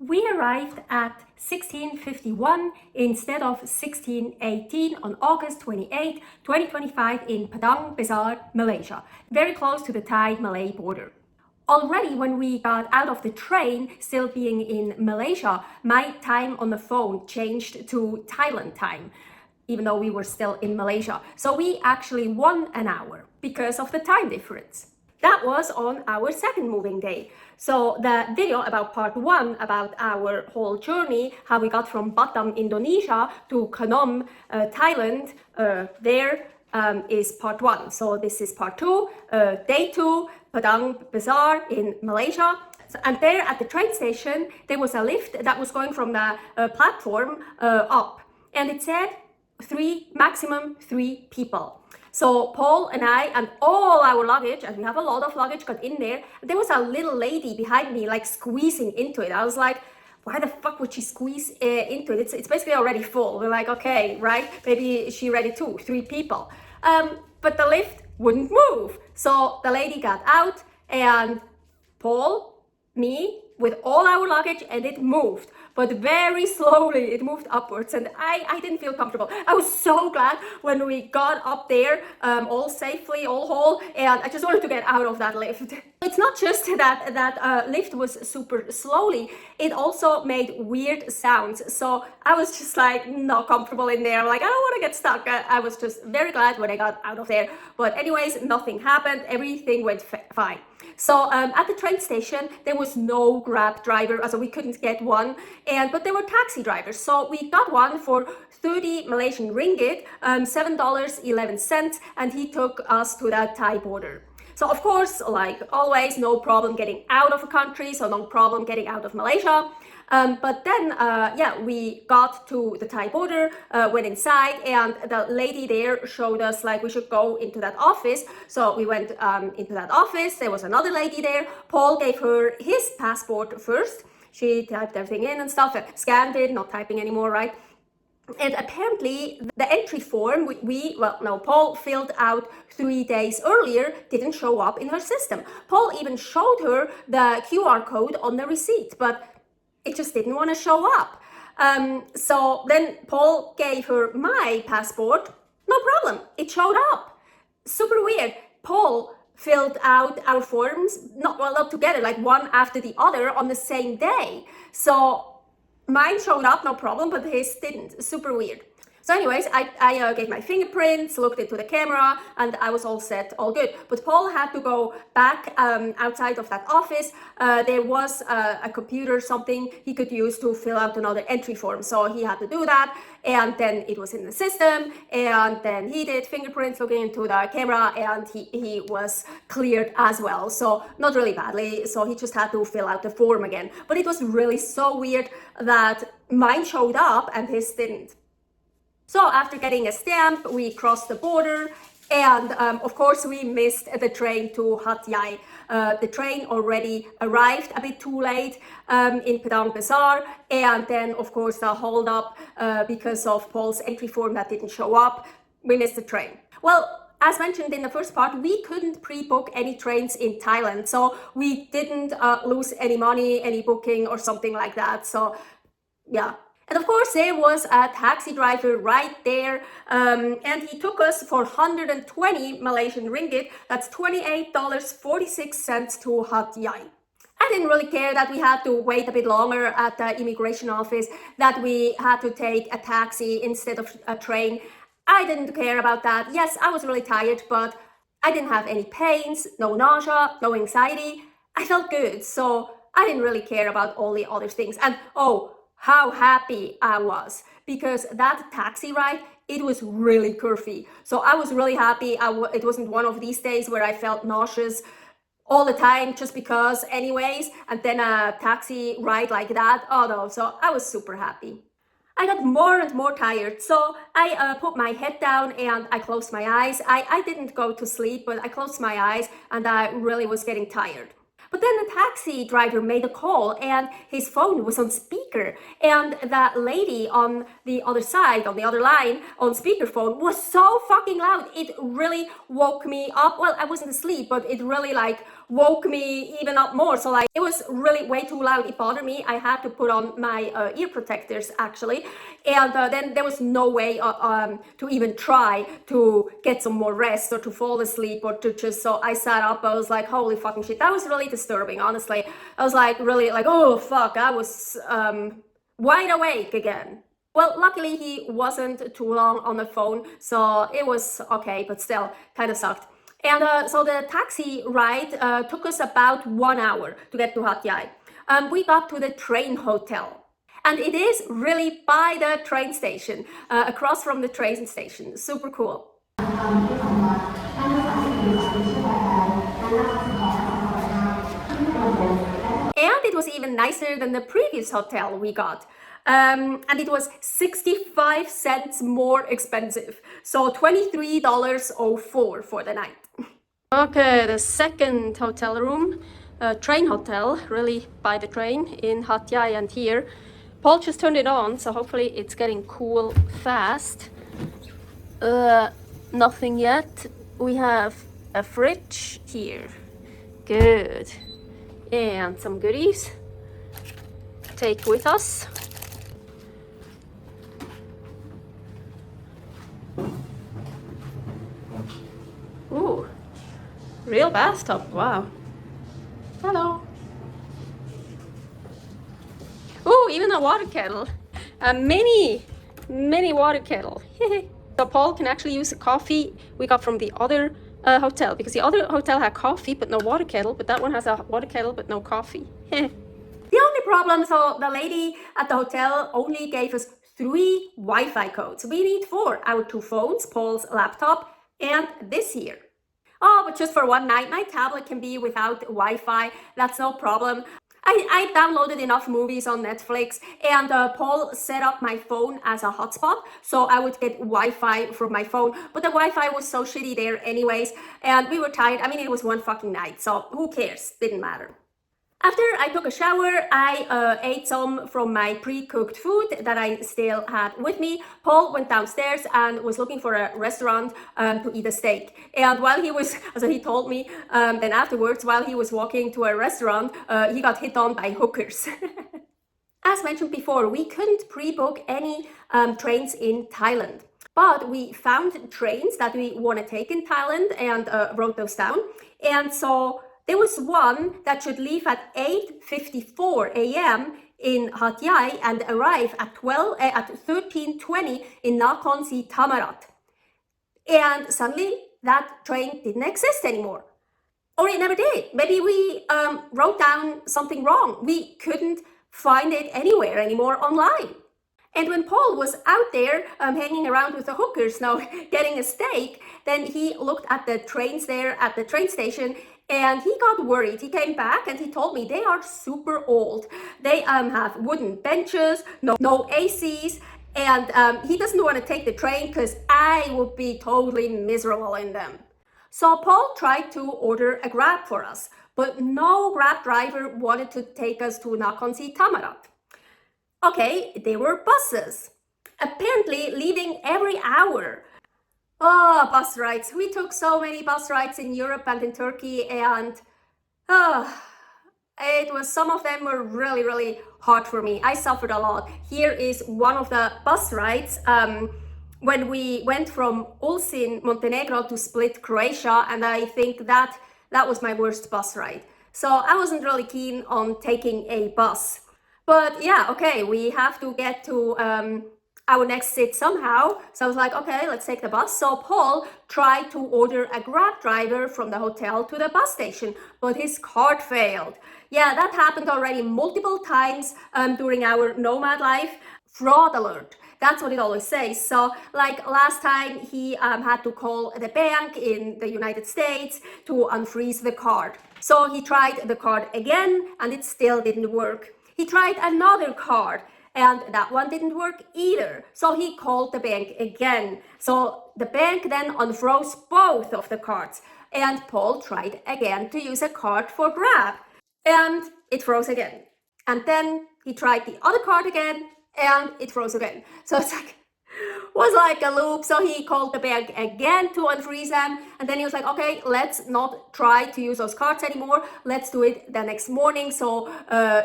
We arrived at 16:51 instead of 16:18 on August 28, 2025 in Padang Besar, Malaysia, very close to the Thai-Malay border. Already when we got out of the train, still being in Malaysia, my time on the phone changed to Thailand time, even though we were still in Malaysia. So we actually won an hour because of the time difference. That was on our second moving day. So the video about part one, about our whole journey, how we got from Batam, Indonesia to Khanom, Thailand, is part one. So this is part two, day two, Padang Besar in Malaysia. And there at the train station, there was a lift that was going from the platform up. And it said maximum three people. So Paul and I and all our luggage, and we have a lot of luggage, got in there. There was a little lady behind me like squeezing into it. I was like, why the fuck would she squeeze into it? It's basically already full. We're like, okay, right? Maybe she ready too, three people. But the lift wouldn't move. So the lady got out and Paul, me, with all our luggage, and it moved. But very slowly it moved upwards, and I didn't feel comfortable. I was so glad when we got up there, all safely, all whole, and I just wanted to get out of that lift. It's not just that lift was super slowly, it also made weird sounds. So I was just like not comfortable in there. I'm like, I don't want to get stuck. I was just very glad when I got out of there. But anyways, nothing happened. Everything went fine. So at the train station, there was no Grab driver, so we couldn't get one, but there were taxi drivers. So we got one for 30 Malaysian ringgit, $7.11, and he took us to the Thai border. So of course, like always, no problem getting out of a country, so no problem getting out of Malaysia. But then, we got to the Thai border, went inside, and the lady there showed us like we should go into that office. So we went into that office. There was another lady there. Paul gave her his passport first. She typed everything in and stuff, scanned it, not typing anymore, right? And apparently the entry form Paul filled out 3 days earlier didn't show up in her system. Paul even showed her the QR code on the receipt, but it just didn't want to show up. So then Paul gave her my passport. No problem. It showed up. Super weird. Paul filled out our forms, not together, like one after the other on the same day. So mine showed up, no problem, but his didn't. Super weird. So anyways, I gave my fingerprints, looked into the camera, and I was all set, all good. But Paul had to go back outside of that office. There was a computer, something he could use to fill out another entry form. So he had to do that, and then it was in the system, and then he did fingerprints looking into the camera, and he was cleared as well. So not really badly, so he just had to fill out the form again. But it was really so weird that mine showed up and his didn't. So after getting a stamp, we crossed the border, and of course we missed the train to Hat Yai. The train already arrived a bit too late in Padang Besar, and then of course the hold up because of Paul's entry form that didn't show up. We missed the train. Well, as mentioned in the first part, we couldn't pre-book any trains in Thailand, so we didn't lose any money, any booking or something like that. So yeah. And of course, there was a taxi driver right there, and he took us for 120 Malaysian ringgit, that's $28.46 to Hat Yai. I didn't really care that we had to wait a bit longer at the immigration office, that we had to take a taxi instead of a train. I didn't care about that. Yes, I was really tired, but I didn't have any pains, no nausea, no anxiety. I felt good, so I didn't really care about all the other things. And how happy I was, because that taxi ride, it was really curvy. So I was really happy. It wasn't one of these days where I felt nauseous all the time just because anyways, and then a taxi ride like that. Oh no, so I was super happy. I got more and more tired, so I put my head down and I closed my eyes. I didn't go to sleep, but I closed my eyes and I really was getting tired. But then the taxi driver made a call and his phone was on speaker, and that lady on the other side, on the other line, on speakerphone was so fucking loud. It really woke me up. Well, I wasn't asleep, but it really like woke me even up more. So like it was really way too loud. It bothered me. I had to put on my ear protectors actually, and then there was no way to even try to get some more rest or to fall asleep or to just, so I sat up. I was like, holy fucking shit. That was really disturbing, honestly. I was like really like, oh fuck, I was wide awake again. Well, luckily he wasn't too long on the phone, so it was okay, but still kind of sucked. And so the taxi ride took us about 1 hour to get to Hat Yai. We got to the train hotel, and it is really by the train station, across from the train station. Super cool. And it was even nicer than the previous hotel we got. And it was 65 cents more expensive. So $23.04 for the night. Okay, the second hotel room, train hotel, really by the train in Hat Yai. And here, Paul just turned it on, so hopefully it's getting cool fast. Nothing yet. We have a fridge here. Good. And some goodies take with us. Ooh, real bathtub. Wow. Hello. Ooh, even a water kettle. A mini water kettle. So Paul can actually use the coffee we got from the other hotel, because the other hotel had coffee but no water kettle, but that one has a water kettle but no coffee. The only problem, so the lady at the hotel only gave us 3 Wi-Fi codes. We need 4, our 2 phones, Paul's laptop, and this here. Oh, but just for one night, my tablet can be without Wi-Fi. That's no problem. I downloaded enough movies on Netflix, and Paul set up my phone as a hotspot, so I would get Wi-Fi from my phone, but the Wi-Fi was so shitty there anyways, and we were tired. I mean, it was one fucking night, so who cares? Didn't matter. After I took a shower, I ate some from my pre-cooked food that I still had with me. Paul went downstairs and was looking for a restaurant to eat a steak. And while he was, so he told me, then afterwards, while he was walking to a restaurant, he got hit on by hookers. As mentioned before, we couldn't pre-book any trains in Thailand. But we found trains that we want to take in Thailand and wrote those down. And so there was one that should leave at 8:54 a.m. in Hat Yai and arrive at 13:20 in Nakhon Si Thammarat. And suddenly that train didn't exist anymore. Or it never did. Maybe we wrote down something wrong. We couldn't find it anywhere anymore online. And when Paul was out there hanging around with the hookers, now getting a steak, then he looked at the trains there at the train station, and he got worried. He came back and he told me they are super old. They have wooden benches, no ACs, and he doesn't want to take the train because I would be totally miserable in them. So Paul tried to order a Grab for us, but no Grab driver wanted to take us to Nakhon Si Thammarat. Okay, there were buses, apparently leaving every hour. Oh, bus rides. We took so many bus rides in Europe and in Turkey, and some of them were really, really hard for me. I suffered a lot. Here is one of the bus rides when we went from Ulcin, Montenegro to Split, Croatia, and I think that was my worst bus ride. So I wasn't really keen on taking a bus. But yeah, okay, we have to get to our next sit somehow. So I was like, okay, let's take the bus. So Paul tried to order a Grab driver from the hotel to the bus station, but his card failed. Yeah, that happened already multiple times during our Nomad Life. Fraud alert. That's what it always says. So like last time he had to call the bank in the United States to unfreeze the card. So he tried the card again and it still didn't work. He tried another card and that one didn't work either. So he called the bank again. So the bank then unfroze both of the cards. And Paul tried again to use a card for Grab. And it froze again. And then he tried the other card again and it froze again. So it's like, was like a loop. So he called the bank again to unfreeze them. And then he was like, okay, let's not try to use those cards anymore. Let's do it the next morning. So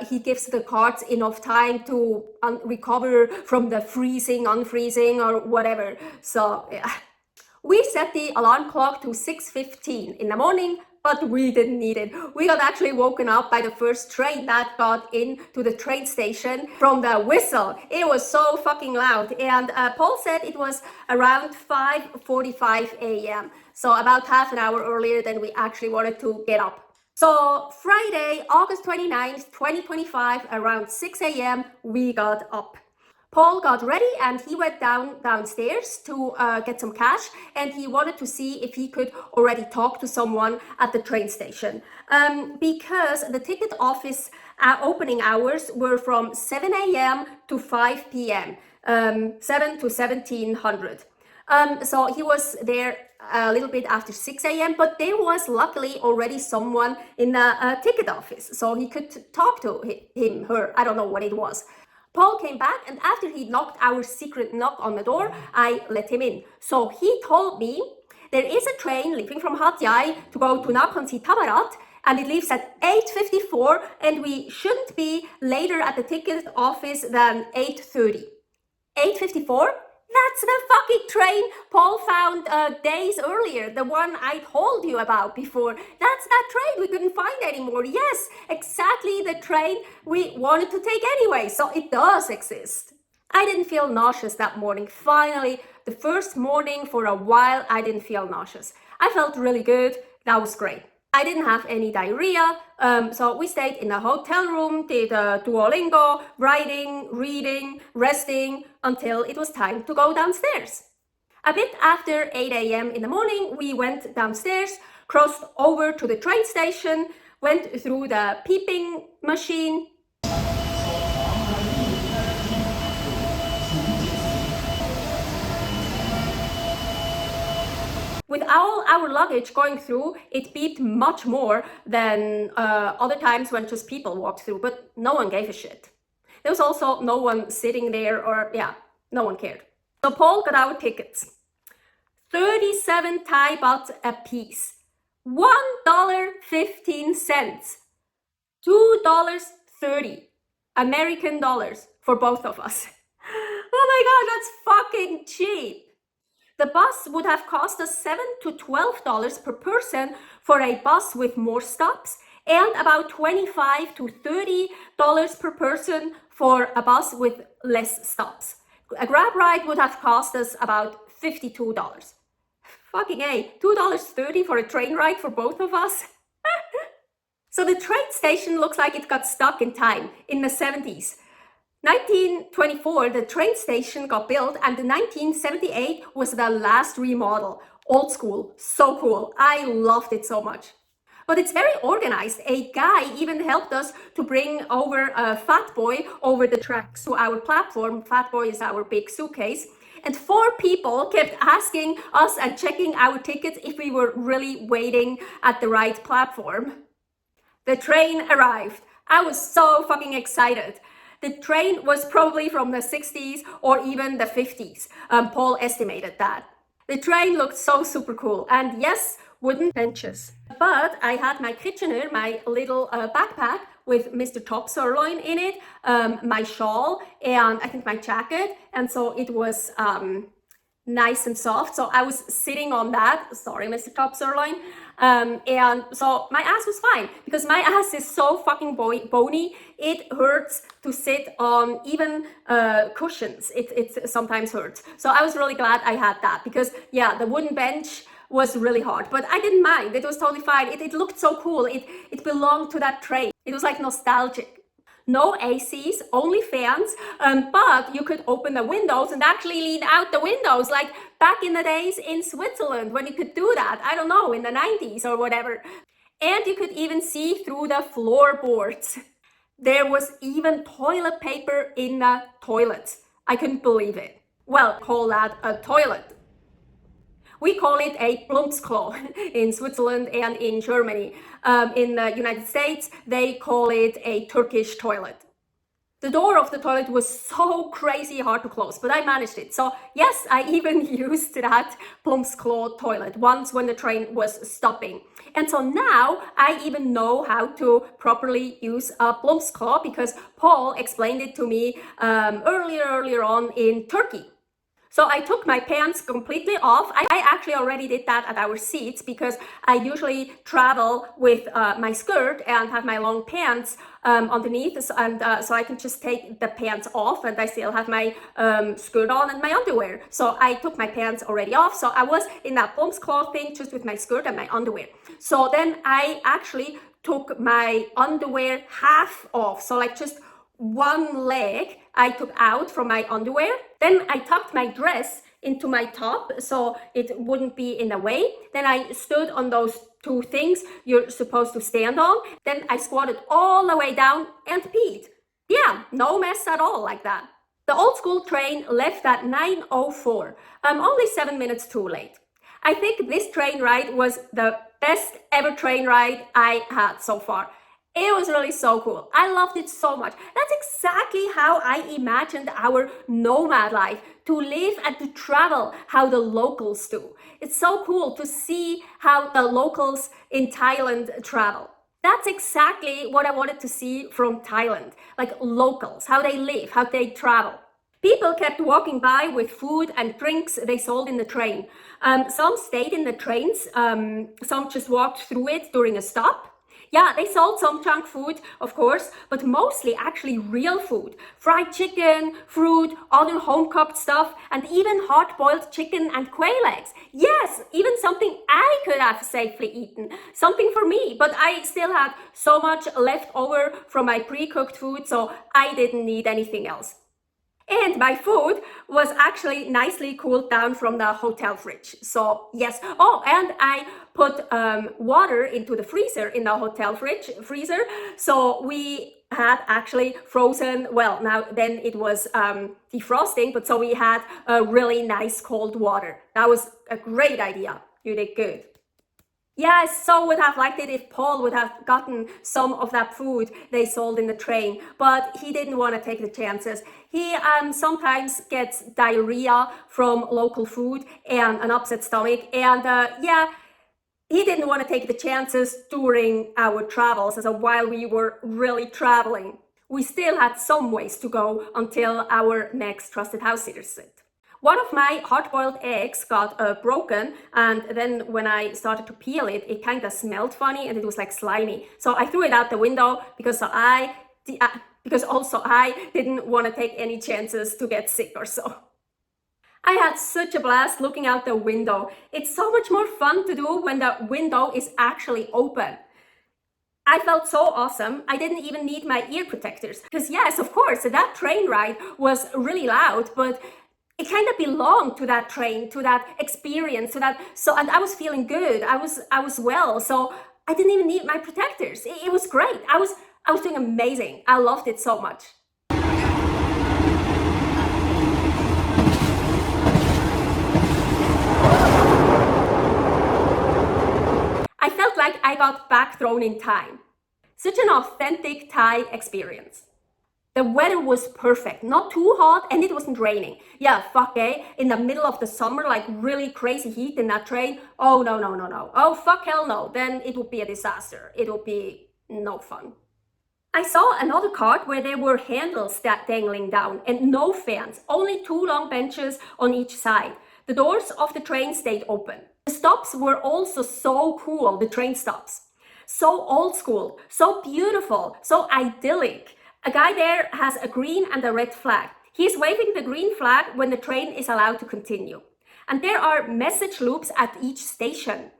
he gives the cards enough time to recover from the freezing, unfreezing or whatever. So yeah. We set the alarm clock to 6:15 in the morning, but we didn't need it. We got actually woken up by the first train that got into the train station from the whistle. It was so fucking loud. And Paul said it was around 5:45 a.m. So about half an hour earlier than we actually wanted to get up. So Friday, August 29th, 2025, around 6 a.m., we got up. Paul got ready and he went downstairs to get some cash, and he wanted to see if he could already talk to someone at the train station because the ticket office opening hours were from 7 a.m. to 5 p.m., 7 to 1700. So he was there a little bit after 6 a.m., but there was luckily already someone in the ticket office, so he could talk to him, her, I don't know what it was. Paul came back, and after he knocked our secret knock on the door, I let him in. So he told me there is a train leaving from Hat Yai to go to Nakhon Si Thammarat, and it leaves at 8:54, and we shouldn't be later at the ticket office than 8:30. 8:54? That's the fucking train Paul found days earlier, the one I told you about before. That's that train we couldn't find anymore. Yes, exactly the train we wanted to take anyway, so it does exist. I didn't feel nauseous that morning. Finally, the first morning for a while, I didn't feel nauseous. I felt really good. That was great. I didn't have any diarrhea, so we stayed in a hotel room, did Duolingo, writing, reading, resting, until it was time to go downstairs. A bit after 8 a.m. in the morning, we went downstairs, crossed over to the train station, went through the peeping machine, with all our luggage going through, it beeped much more than other times when just people walked through, but no one gave a shit. There was also no one sitting there, or yeah, no one cared. So Paul got our tickets. 37 Thai baht a piece. $1.15. $2.30 American dollars for both of us. Oh my god, that's fucking cheap. The bus would have cost us $7 to $12 per person for a bus with more stops, and about $25 to $30 per person for a bus with less stops. A Grab ride would have cost us about $52. Fucking A, $2.30 for a train ride for both of us? So the train station looks like it got stuck in time, in the 70s. 1924, the train station got built, and 1978 was the last remodel. Old school, so cool. I loved it so much. But it's very organized. A guy even helped us to bring over a Fat Boy over the tracks to our platform. Fat Boy is our big suitcase. And 4 people kept asking us and checking our tickets if we were really waiting at the right platform. The train arrived. I was so fucking excited. The train was probably from the 60s or even the 50s. Paul estimated that. The train looked so super cool, and yes, wooden benches. But I had my Kitchener, my little backpack with Mr. Top Sirloin in it, my shawl, and I think my jacket, and so it was nice and soft. So I was sitting on that. Sorry, Mr. Top Sirloin. And so my ass was fine, because my ass is so fucking bony. It hurts to sit on even cushions. It sometimes hurts. So I was really glad I had that, because yeah, the wooden bench was really hard, but I didn't mind. It was totally fine. It looked so cool. It belonged to that train. It was like nostalgic. No ACs, only fans, but you could open the windows and actually lean out the windows, like back in the days in Switzerland when you could do that, I don't know, in the 90s or whatever. And you could even see through the floorboards. There was even toilet paper in the toilets. I couldn't believe it. Well, call that a toilet. We call it a Plumpsklo in Switzerland and in Germany. In the United States, they call it a Turkish toilet. The door of the toilet was so crazy hard to close, but I managed it. So yes, I even used that Plumpsklo toilet once when the train was stopping. And so now I even know how to properly use a Plumpsklo because Paul explained it to me earlier on in Turkey. So I took my pants completely off. I actually already did that at our seats because I usually travel with my skirt and have my long pants underneath, so I can just take the pants off and I still have my skirt on and my underwear. So I took my pants already off. So I was in that Plumpsklo thing just with my skirt and my underwear. So then I actually took my underwear half off. So like just one leg I took out from my underwear. Then I tucked my dress into my top so it wouldn't be in the way. Then I stood on those two things you're supposed to stand on. Then I squatted all the way down and peed. Yeah, no mess at all like that. The old school train left at 9:04. Only 7 minutes too late. I think this train ride was the best ever train ride I had so far. It was really so cool. I loved it so much. That's exactly how I imagined our nomad life, to live and to travel how the locals do. It's so cool to see how the locals in Thailand travel. That's exactly what I wanted to see from Thailand, like locals, how they live, how they travel. People kept walking by with food and drinks they sold in the train. Some stayed in the trains, some just walked through it during a stop. Yeah, they sold some junk food, of course, but mostly actually real food. Fried chicken, fruit, other home-cooked stuff, and even hard-boiled chicken and quail eggs. Yes, even something I could have safely eaten. Something for me, but I still had so much left over from my pre-cooked food, so I didn't need anything else. And my food was actually nicely cooled down from the hotel fridge. So yes, oh, and I put water into the freezer in the hotel freezer. So we had actually frozen, well, now then it was defrosting, but so we had a really nice cold water. That was a great idea. You did good. Yeah, I so would have liked it if Paul would have gotten some of that food they sold in the train, but he didn't want to take the chances. He sometimes gets diarrhea from local food and an upset stomach, and yeah, he didn't want to take the chances during our travels, so while we were really traveling. We still had some ways to go until our next trusted house sitter sit. One of my hard-boiled eggs got broken, and then when I started to peel it, it kind of smelled funny and it was like slimy. So I threw it out the window because also I didn't want to take any chances to get sick or so. I had such a blast looking out the window. It's so much more fun to do when the window is actually open. I felt so awesome. I didn't even need my ear protectors. Because yes, of course, that train ride was really loud, but it kind of belonged to that train, to that experience, and I was feeling good. I was well, so I didn't even need my protectors. It was great. I was doing amazing. I loved it so much. I felt like I got back thrown in time. Such an authentic Thai experience. The weather was perfect, not too hot, and it wasn't raining. Yeah, fuck eh, in the middle of the summer, like really crazy heat in that train. Oh, no. Oh, fuck hell no. Then it would be a disaster. It would be no fun. I saw another cart where there were handles dangling down and no fans, only two long benches on each side. The doors of the train stayed open. The stops were also so cool, the train stops. So old school, so beautiful, so idyllic. A guy there has a green and a red flag. He's waving the green flag when the train is allowed to continue. And there are message loops at each station.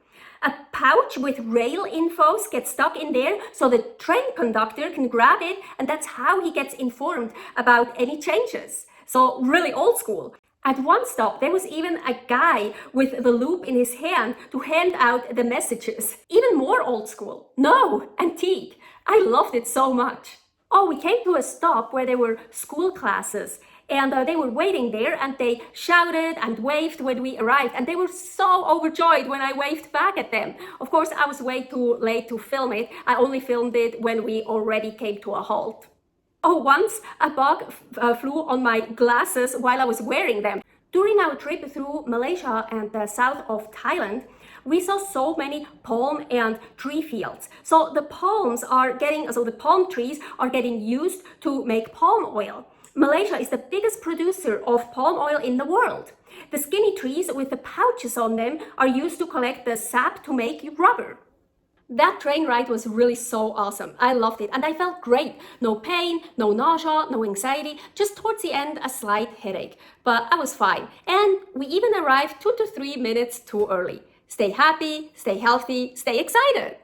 A pouch with rail infos gets stuck in there so the train conductor can grab it, and that's how he gets informed about any changes. So really old school. At one stop, there was even a guy with the loop in his hand to hand out the messages. Even more old school. No, antique. I loved it so much. Oh, we came to a stop where there were school classes, and they were waiting there, and they shouted and waved when we arrived, and they were so overjoyed when I waved back at them. Of course, I was way too late to film it. I only filmed it when we already came to a halt. Oh, once a bug flew on my glasses while I was wearing them. During our trip through Malaysia and the south of Thailand, we saw so many palm and tree fields. So the palm trees are getting used to make palm oil. Malaysia is the biggest producer of palm oil in the world. The skinny trees with the pouches on them are used to collect the sap to make rubber. That train ride was really so awesome. I loved it and I felt great. No pain, no nausea, no anxiety, just towards the end a slight headache. But I was fine. And we even arrived 2 to 3 minutes too early. Stay happy, stay healthy, stay excited.